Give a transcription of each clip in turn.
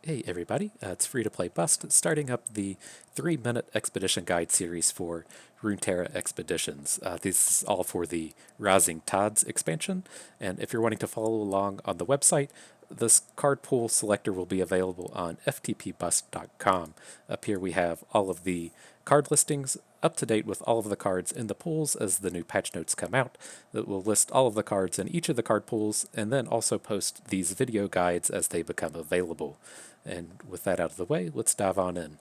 Hey everybody, it's Free to Play Bust, starting up the 3-minute expedition guide series for Runeterra Expeditions. This is all for the Rising Tides expansion, and if you're wanting to follow along on the website, this card pool selector will be available on ftpbust.com. Up here we have all of the card listings up to date with all of the cards in the pools as the new patch notes come out. That will list all of the cards in each of the card pools and then also post these video guides as they become available. And with that out of the way, let's dive on in.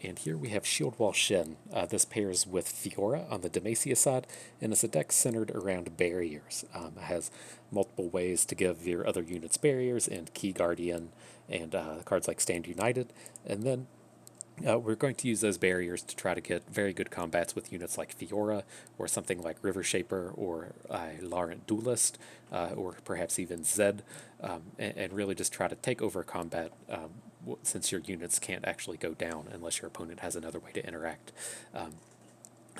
And here we have Shield Wall Shen. This pairs with Fiora on the Demacia side, and it's a deck centered around barriers. It has multiple ways to give your other units barriers and Key Guardian and cards like Stand United. And then we're going to use those barriers to try to get very good combats with units like Fiora, or something like River Shaper, or Laurent Duelist, or perhaps even Zed, and really just try to take over combat since your units can't actually go down unless your opponent has another way to interact.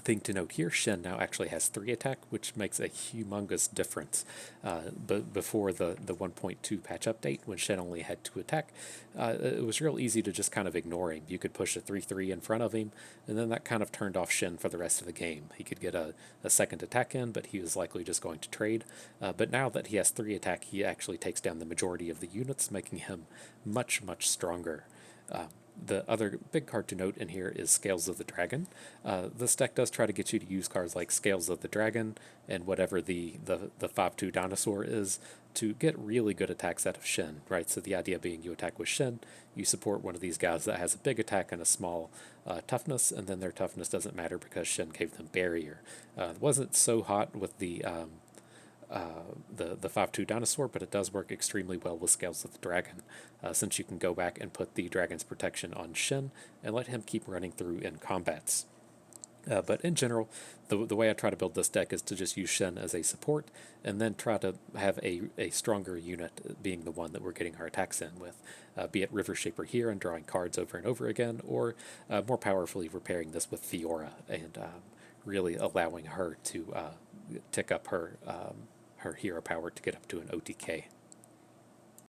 Thing to note here, Shen now actually has 3 attack, which makes a humongous difference. But before the 1.2 patch update, when Shen only had 2 attack, it was real easy to just kind of ignore him. You could push a 3-3 in front of him, and then that kind of turned off Shen for the rest of the game. He could get a second attack in, but he was likely just going to trade. But now that he has 3 attack, he actually takes down the majority of the units, making him much, much stronger. The other big card to note in here is Scales of the Dragon. This deck does try to get you to use cards like Scales of the Dragon and whatever the 5/2 dinosaur is to get really good attacks out of Shen, right? So the idea being you attack with Shen, you support one of these guys that has a big attack and a small toughness, and then their toughness doesn't matter because Shen gave them barrier. It wasn't so hot with the 5/2 dinosaur, but it does work extremely well with Scales of the Dragon, since you can go back and put the dragon's protection on Shen and let him keep running through in combats. But in general, the way I try to build this deck is to just use Shen as a support, and then try to have a stronger unit being the one that we're getting our attacks in with, be it River Shaper here and drawing cards over and over again, or more powerfully repairing this with Fiora and really allowing her to tick up her hero power to get up to an OTK.